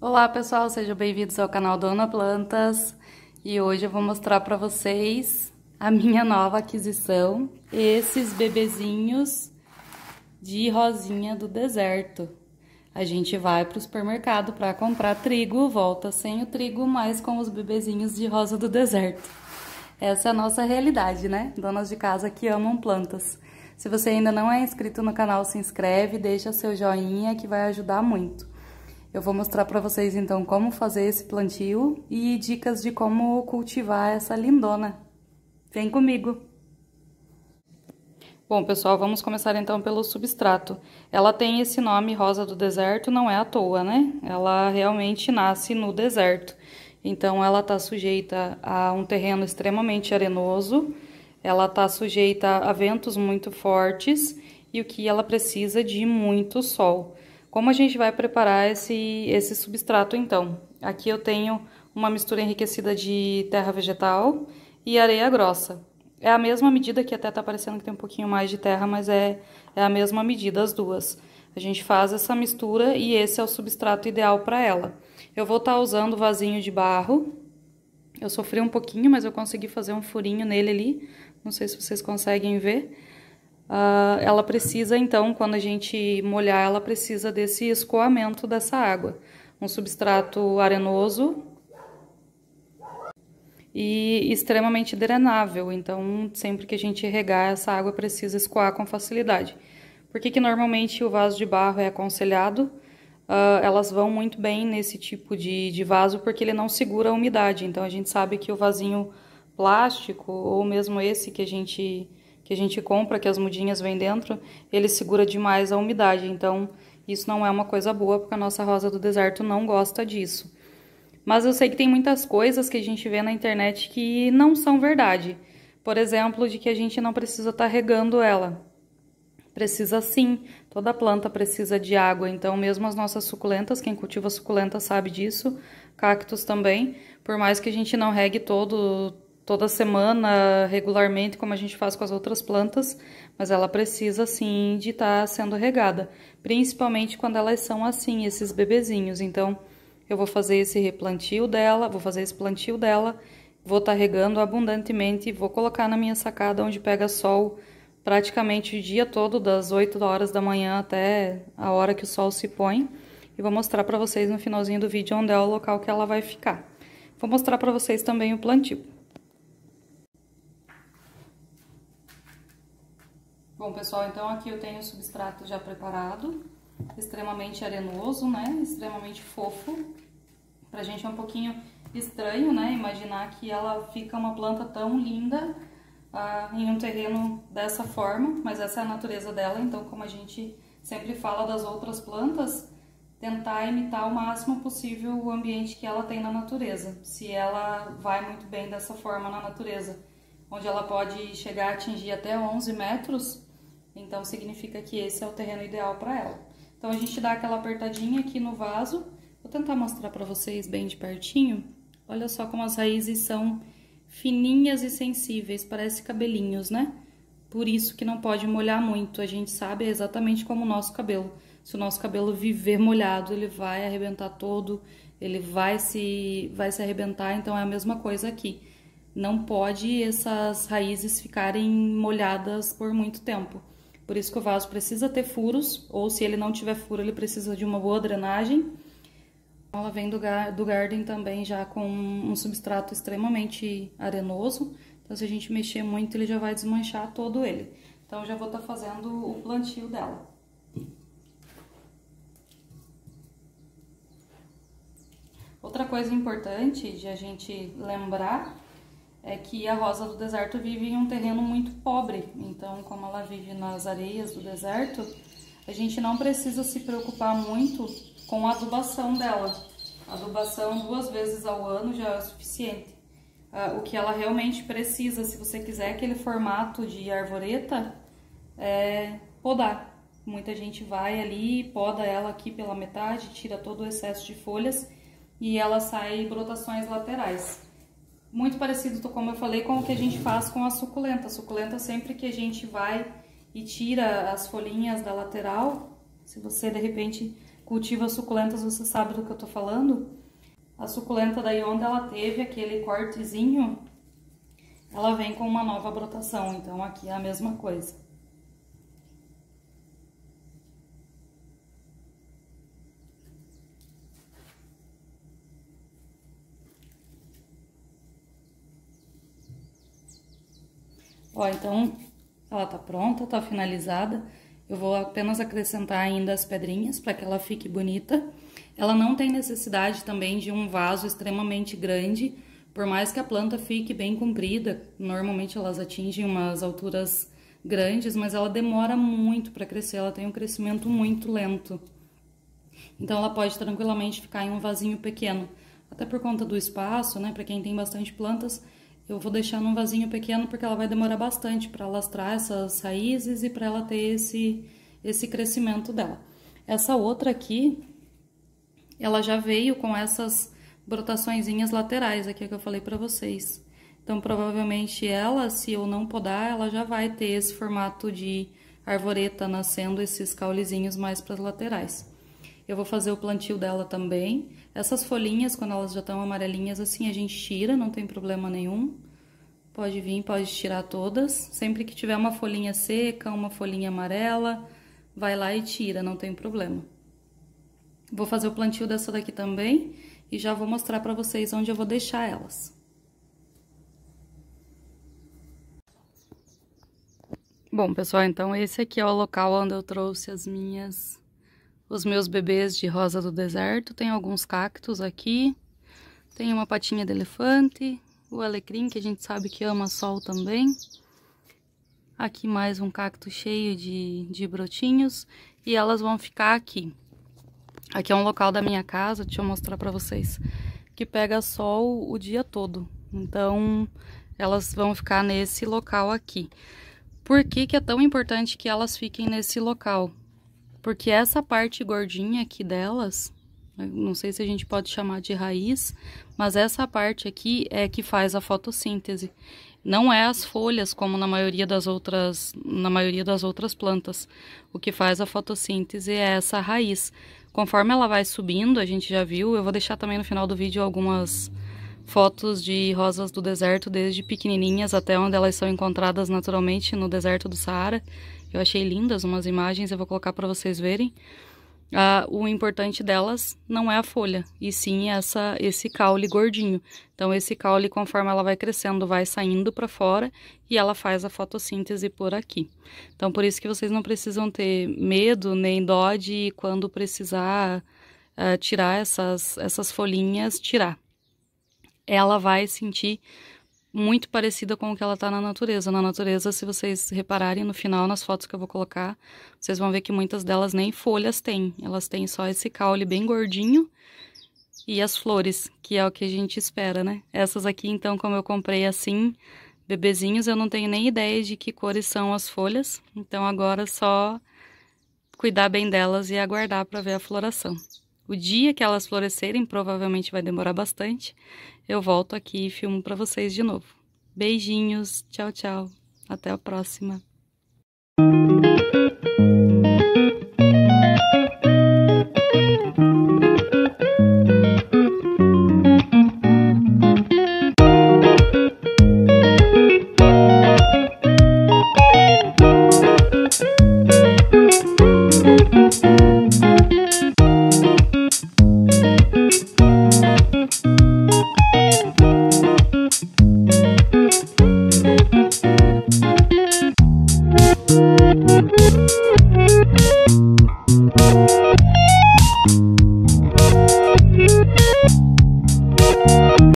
Olá pessoal, sejam bem-vindos ao canal Dona Plantas e hoje eu vou mostrar para vocês a minha nova aquisição, esses bebezinhos de rosinha do deserto. A gente vai para o supermercado para comprar trigo, volta sem o trigo, mas com os bebezinhos de rosa do deserto. Essa é a nossa realidade, né? Donas de casa que amam plantas. Se você ainda não é inscrito no canal, se inscreve, deixa seu joinha que vai ajudar muito. Eu vou mostrar para vocês então como fazer esse plantio e dicas de como cultivar essa lindona. Vem comigo! Bom, pessoal, vamos começar então pelo substrato. Ela tem esse nome rosa do deserto, não é à toa, né? Ela realmente nasce no deserto. Então ela está sujeita a um terreno extremamente arenoso, ela está sujeita a ventos muito fortes e o que ela precisa de muito sol. Como a gente vai preparar esse substrato, então? Aqui eu tenho uma mistura enriquecida de terra vegetal e areia grossa. É a mesma medida, que até tá parecendo que tem um pouquinho mais de terra, mas é a mesma medida, as duas. A gente faz essa mistura e esse é o substrato ideal para ela. Eu vou estar usando vasinho de barro. Eu sofri um pouquinho, mas eu consegui fazer um furinho nele ali. Não sei se vocês conseguem ver. Ela precisa, então, quando a gente molhar, ela precisa desse escoamento dessa água. Um substrato arenoso e extremamente drenável, então sempre que a gente regar, essa água precisa escoar com facilidade. Por que normalmente o vaso de barro é aconselhado? Elas vão muito bem nesse tipo de vaso porque ele não segura a umidade, então a gente sabe que o vasinho plástico, ou mesmo esse que a gente compra, que as mudinhas vêm dentro, ele segura demais a umidade, então isso não é uma coisa boa, porque a nossa rosa do deserto não gosta disso. Mas eu sei que tem muitas coisas que a gente vê na internet que não são verdade. Por exemplo, de que a gente não precisa estar regando ela. Precisa sim, toda planta precisa de água, então mesmo as nossas suculentas, quem cultiva suculenta sabe disso, cactos também, por mais que a gente não regue toda semana, regularmente, como a gente faz com as outras plantas, mas ela precisa sim de estar sendo regada, principalmente quando elas são assim, esses bebezinhos. Então eu vou fazer esse replantio dela, vou fazer esse plantio dela, vou estar regando abundantemente, vou colocar na minha sacada onde pega sol praticamente o dia todo, das 8 horas da manhã até a hora que o sol se põe. E vou mostrar para vocês no finalzinho do vídeo onde é o local que ela vai ficar. Vou mostrar para vocês também o plantio. Bom, pessoal, então aqui eu tenho o substrato já preparado, extremamente arenoso, né? Extremamente fofo. Pra gente é um pouquinho estranho, né? Imaginar que ela fica uma planta tão linda em um terreno dessa forma, mas essa é a natureza dela, então como a gente sempre fala das outras plantas, tentar imitar o máximo possível o ambiente que ela tem na natureza. Se ela vai muito bem dessa forma na natureza, onde ela pode chegar a atingir até 11 metros, então significa que esse é o terreno ideal para ela. Então a gente dá aquela apertadinha aqui no vaso, vou tentar mostrar para vocês bem de pertinho. Olha só como as raízes são fininhas e sensíveis, parece cabelinhos, né? Por isso que não pode molhar muito, a gente sabe exatamente como o nosso cabelo. Se o nosso cabelo viver molhado, ele vai arrebentar todo, ele vai se arrebentar, então é a mesma coisa aqui. Não pode essas raízes ficarem molhadas por muito tempo. Por isso que o vaso precisa ter furos, ou se ele não tiver furo, ele precisa de uma boa drenagem. Ela vem do Garden também já com um substrato extremamente arenoso, então se a gente mexer muito ele já vai desmanchar todo ele. Então já vou estar fazendo o plantio dela. Outra coisa importante de a gente lembrar é que a rosa do deserto vive em um terreno muito pobre, então como ela vive nas areias do deserto, a gente não precisa se preocupar muito com a adubação dela. A adubação 2 vezes ao ano já é o suficiente. O que ela realmente precisa, se você quiser aquele formato de arvoreta, é podar. Muita gente vai ali, poda ela aqui pela metade, tira todo o excesso de folhas e ela sai brotações laterais. Muito parecido, como eu falei, com o que a gente faz com a suculenta. A suculenta, sempre que a gente vai e tira as folhinhas da lateral, se você de repente cultiva suculentas, você sabe do que eu tô falando. A suculenta daí onde ela teve aquele cortezinho, ela vem com uma nova brotação, então aqui é a mesma coisa. Ó, então ela tá pronta, tá finalizada. Eu vou apenas acrescentar ainda as pedrinhas para que ela fique bonita. Ela não tem necessidade também de um vaso extremamente grande, por mais que a planta fique bem comprida. Normalmente elas atingem umas alturas grandes, mas ela demora muito para crescer, ela tem um crescimento muito lento. Então ela pode tranquilamente ficar em um vasinho pequeno, até por conta do espaço, né? Para quem tem bastante plantas, eu vou deixar num vasinho pequeno porque ela vai demorar bastante para alastrar essas raízes e para ela ter esse crescimento dela. Essa outra aqui, ela já veio com essas brotaçõezinhas laterais aqui que eu falei para vocês. Então, provavelmente ela, se eu não podar, ela já vai ter esse formato de arvoreta nascendo esses caulezinhos mais para as laterais. Eu vou fazer o plantio dela também. Essas folhinhas, quando elas já estão amarelinhas assim, a gente tira, não tem problema nenhum. Pode vir, pode tirar todas. Sempre que tiver uma folhinha seca, uma folhinha amarela, vai lá e tira, não tem problema. Vou fazer o plantio dessa daqui também e já vou mostrar pra vocês onde eu vou deixar elas. Bom, pessoal, então esse aqui é o local onde eu trouxe os meus bebês de rosa do deserto. Tem alguns cactos aqui, tem uma patinha de elefante, o alecrim, que a gente sabe que ama sol também. Aqui mais um cacto cheio de brotinhos e elas vão ficar aqui. Aqui é um local da minha casa, deixa eu mostrar pra vocês, que pega sol o dia todo. Então, elas vão ficar nesse local aqui. Por que que é tão importante que elas fiquem nesse local? Porque essa parte gordinha aqui delas, não sei se a gente pode chamar de raiz, mas essa parte aqui é que faz a fotossíntese. Não é as folhas como na maioria das outras plantas. O que faz a fotossíntese é essa raiz. Conforme ela vai subindo, a gente já viu, eu vou deixar também no final do vídeo algumas fotos de rosas do deserto, desde pequenininhas até onde elas são encontradas naturalmente no deserto do Saara. Eu achei lindas umas imagens, eu vou colocar para vocês verem. O importante delas não é a folha, e sim esse caule gordinho. Então esse caule, conforme ela vai crescendo, vai saindo para fora e ela faz a fotossíntese por aqui. Então por isso que vocês não precisam ter medo nem dó de quando precisar tirar essas folhinhas, tirar. Ela vai sentir muito parecida com o que ela tá na natureza. Na natureza, se vocês repararem no final, nas fotos que eu vou colocar, vocês vão ver que muitas delas nem folhas têm. Elas têm só esse caule bem gordinho e as flores, que é o que a gente espera, né? Essas aqui, então, como eu comprei assim, bebezinhos, eu não tenho nem ideia de que cores são as folhas. Então, agora é só cuidar bem delas e aguardar para ver a floração. O dia que elas florescerem, provavelmente vai demorar bastante, eu volto aqui e filmo para vocês de novo. Beijinhos, tchau, tchau. Até a próxima. Música